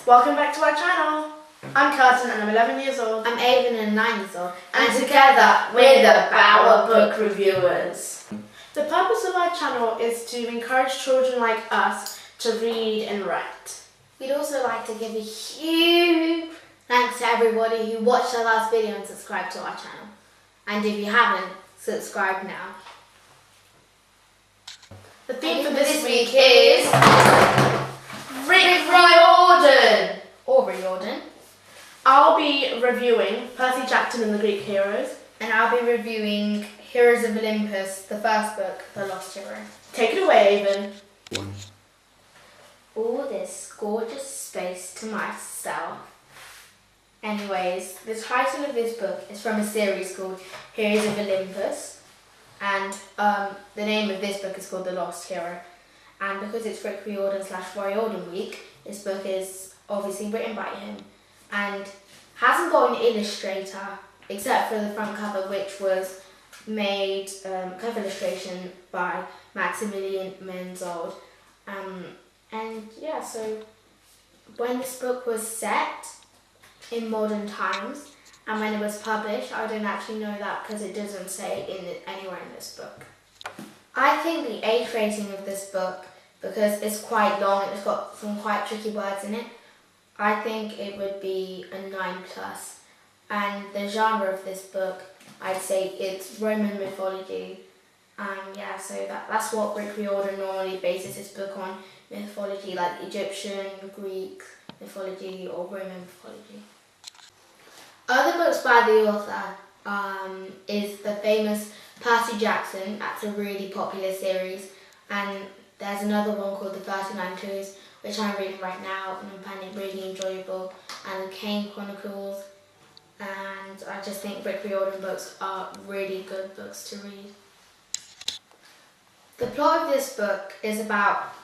Welcome back to our channel. I'm Curtin and I'm 11 years old. I'm Avon and 9 years old. And together we're the Mbawa book reviewers. The purpose of our channel is to encourage children like us to read and write. We'd also like to give a huge thanks to everybody who watched our last video and subscribed to our channel. And if you haven't, subscribe now. The theme for this week is Rick Riordan. Or Riordan. I'll be reviewing Percy Jackson and the Greek Heroes. And I'll be reviewing Heroes of Olympus, the first book, The Lost Hero. Take it away, Avon. All this gorgeous space to myself. Anyways, the title of this book is from a series called Heroes of Olympus. And the name of this book is called The Lost Hero. And because it's Rick Riordan / Riordan week, this book is obviously written by him. And hasn't got an illustrator, except for the front cover, which was made, cover illustration by Maximilian Menzold. And yeah, so when this book was set in modern times, and when it was published, I don't actually know that because it doesn't say anywhere in this book. I think the age rating of this book, because it's quite long and it's got some quite tricky words in it, I think it would be a 9+. And the genre of this book, I'd say it's Roman mythology. Yeah, so that's what Rick Riordan normally bases his book on, mythology like Egyptian, Greek mythology or Roman mythology. Other books by the author is the famous Percy Jackson. That's a really popular series, and there's another one called the 39 Clues, which I'm reading right now and I'm finding really enjoyable, and the Kane Chronicles, and I just think Rick Riordan books are really good books to read. The plot of this book is about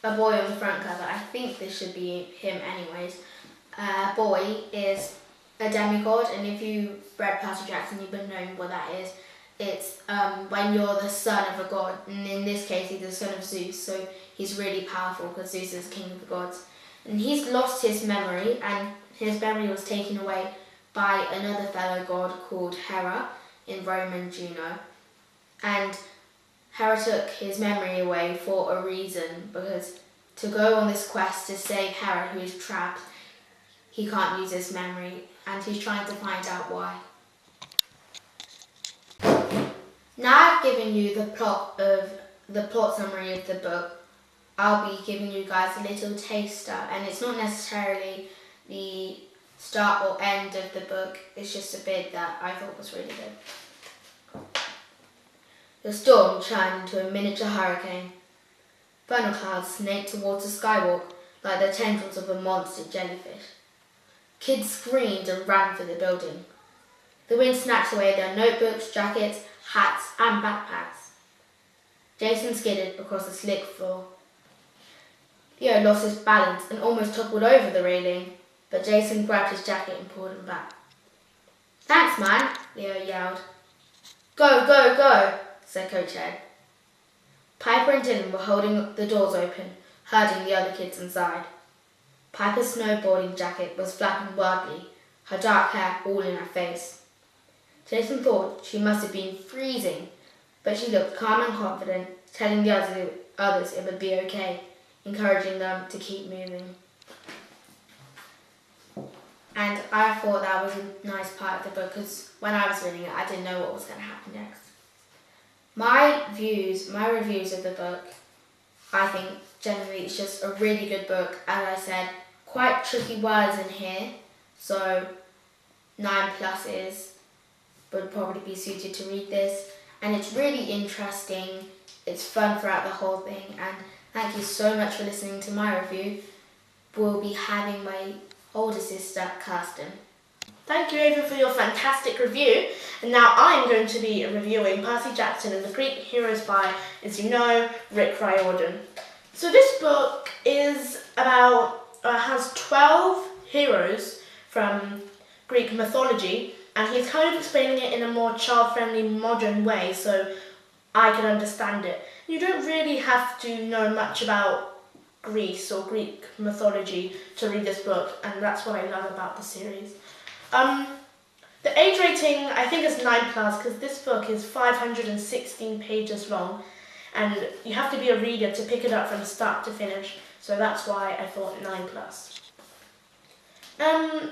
a boy on the front cover. I think this should be him anyways. A boy is a demigod, and if you've read Percy Jackson, you've been knowing what that is. It's when you're the son of a god, and in this case he's the son of Zeus, so he's really powerful because Zeus is king of the gods. And he's lost his memory, and his memory was taken away by another fellow god called Hera in Roman Juno. And Hera took his memory away for a reason, because to go on this quest to save Hera, who is trapped, he can't use his memory, and he's trying to find out why. Now I've given you the plot summary of the book, I'll be giving you guys a little taster, and it's not necessarily the start or end of the book, it's just a bit that I thought was really good. The storm turned into a miniature hurricane. Funnel clouds snaked towards the skywalk like the tendrils of a monster jellyfish. Kids screamed and ran for the building. The wind snatched away their notebooks, jackets, hats and backpacks. Jason skidded across the slick floor. Leo lost his balance and almost toppled over the railing, but Jason grabbed his jacket and pulled him back. "Thanks, man," Leo yelled. "Go, go, go," said Coach Ed. Piper and Dylan were holding the doors open, herding the other kids inside. Piper's snowboarding jacket was flapping wildly, her dark hair all in her face. Jason thought she must have been freezing, but she looked calm and confident, telling the others it would be okay, encouraging them to keep moving. And I thought that was a nice part of the book, because when I was reading it, I didn't know what was going to happen next. My reviews of the book, I think generally it's just a really good book. As I said, quite tricky words in here, so 9+ would probably be suited to read this. And it's really interesting, it's fun throughout the whole thing, and thank you so much for listening to my review. We'll be having my older sister, Kirsten. Thank you, Ava, for your fantastic review. And now I'm going to be reviewing Percy Jackson and the Greek Heroes by, as you know, Rick Riordan. So this book is about, has 12 heroes from Greek mythology, and he's kind of explaining it in a more child-friendly, modern way, so I can understand it. You don't really have to know much about Greece or Greek mythology to read this book, and that's what I love about the series. The age rating, I think, is 9+, because this book is 516 pages long, and you have to be a reader to pick it up from start to finish, so that's why I thought 9+.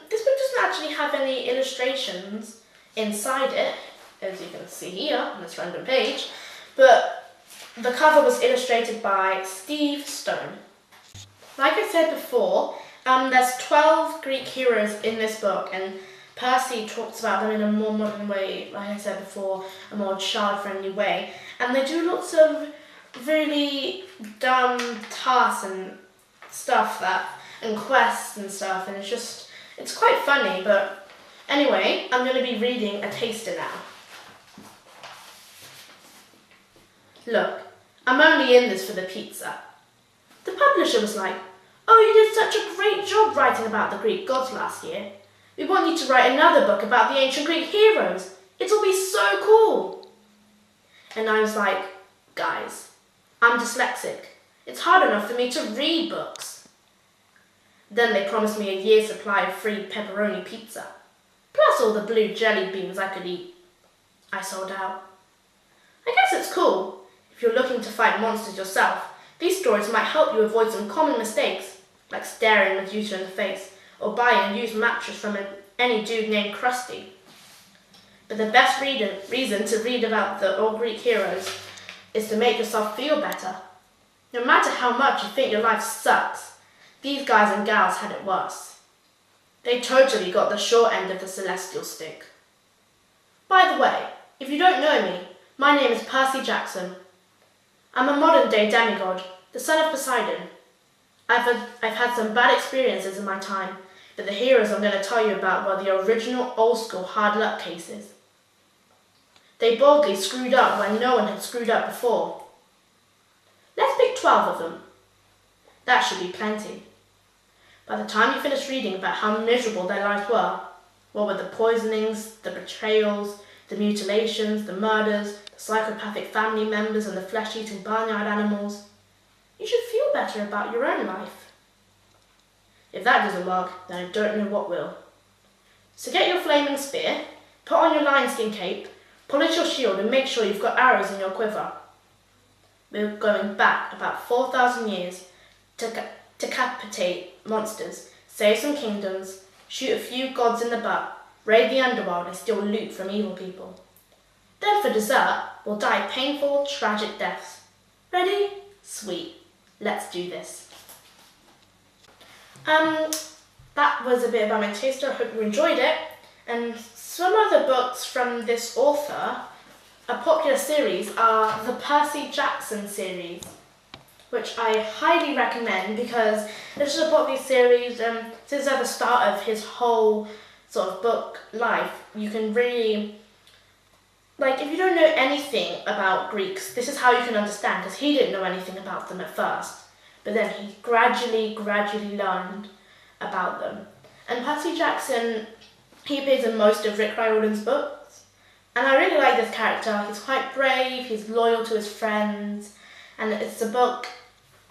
This book doesn't actually have any illustrations inside it, as you can see here on this random page, but the cover was illustrated by Steve Stone. Like I said before, there's 12 Greek heroes in this book, and Percy talks about them in a more modern way, like I said before, a more child-friendly way, and they do lots of really dumb tasks and stuff and quests and stuff, and it's quite funny. But anyway, I'm going to be reading a taster now. Look, I'm only in this for the pizza. The publisher was like, "Oh, you did such a great job writing about the Greek gods last year. We want you to write another book about the ancient Greek heroes. It'll be so cool." And I was like, "Guys, I'm dyslexic. It's hard enough for me to read books." Then they promised me a year's supply of free pepperoni pizza, plus all the blue jelly beans I could eat. I sold out. I guess it's cool. If you're looking to fight monsters yourself, these stories might help you avoid some common mistakes, like staring Medusa in the face, or buying a used mattress from any dude named Krusty. But the best reason to read about the old Greek heroes is to make yourself feel better. No matter how much you think your life sucks, these guys and gals had it worse. They totally got the short end of the celestial stick. By the way, if you don't know me, my name is Percy Jackson. I'm a modern-day demigod, the son of Poseidon. I've had some bad experiences in my time, but the heroes I'm going to tell you about were the original old-school hard luck cases. They boldly screwed up when no one had screwed up before. Let's pick 12 of them. That should be plenty. By the time you finish reading about how miserable their lives were, what with the poisonings, the betrayals, the mutilations, the murders, the psychopathic family members and the flesh-eating barnyard animals, you should feel better about your own life. If that doesn't work, then I don't know what will. So get your flaming spear, put on your lion-skin cape, polish your shield and make sure you've got arrows in your quiver. We're going back about 4,000 years to decapitate monsters, save some kingdoms, shoot a few gods in the butt, raid the underworld and steal loot from evil people. Then for dessert, we'll die painful, tragic deaths. Ready? Sweet. Let's do this. That was a bit about my taster. I hope you enjoyed it. And some other books from this author, a popular series, are the Percy Jackson series, which I highly recommend because this is a popular series. Since at the start of his whole sort of book life, you can really, like, if you don't know anything about Greeks, this is how you can understand, because he didn't know anything about them at first, but then he gradually learned about them. And Percy Jackson, he appears in most of Rick Riordan's books, and I really like this character. He's quite brave, he's loyal to his friends, and it's a book,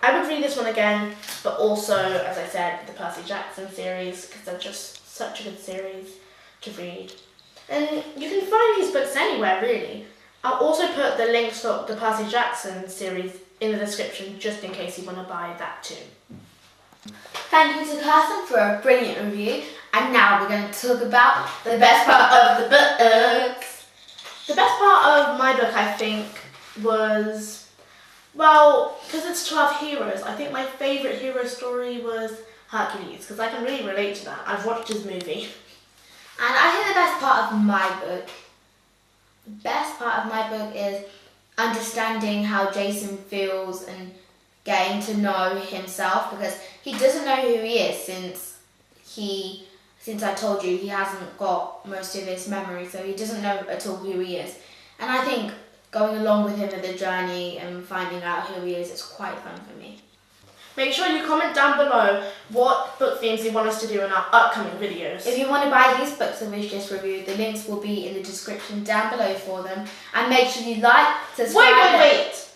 I would read this one again, but also, as I said, the Percy Jackson series, because they're just such a good series to read. And you can find these books anywhere, really. I'll also put the links for the Percy Jackson series in the description, just in case you want to buy that too. Thank you to Kirsten for a brilliant review, and now we're going to talk about the best part of the books. The best part of my book, I think, was, well, because it's 12 heroes, I think my favourite hero story was Hercules, because I can really relate to that. I've watched his movie. And I think the best part of my book, is understanding how Jason feels and getting to know himself, because he doesn't know who he is since I told you he hasn't got most of his memory, so he doesn't know at all who he is. And I think going along with him in the journey and finding out who he is quite fun for me. Make sure you comment down below what book themes you want us to do in our upcoming videos. If you want to buy these books that we've just reviewed, the links will be in the description down below for them. And make sure you like, subscribe. Wait.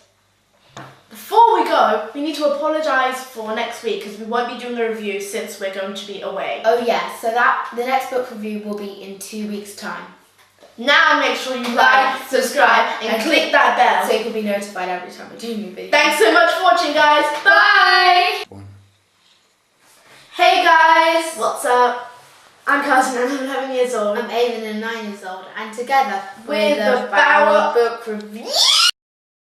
before we go, we need to apologise for next week because we won't be doing a review since we're going to be away. Oh yeah, so the next book review will be in 2 weeks' time. Now make sure you like, subscribe, and click that bell so you can be notified every time we do a new video. Thanks so much for watching, guys. Bye! Hey guys! What's up? I'm Carson and I'm 11 years old. I'm Aiden and 9 years old, and together we're the Mbawa book review.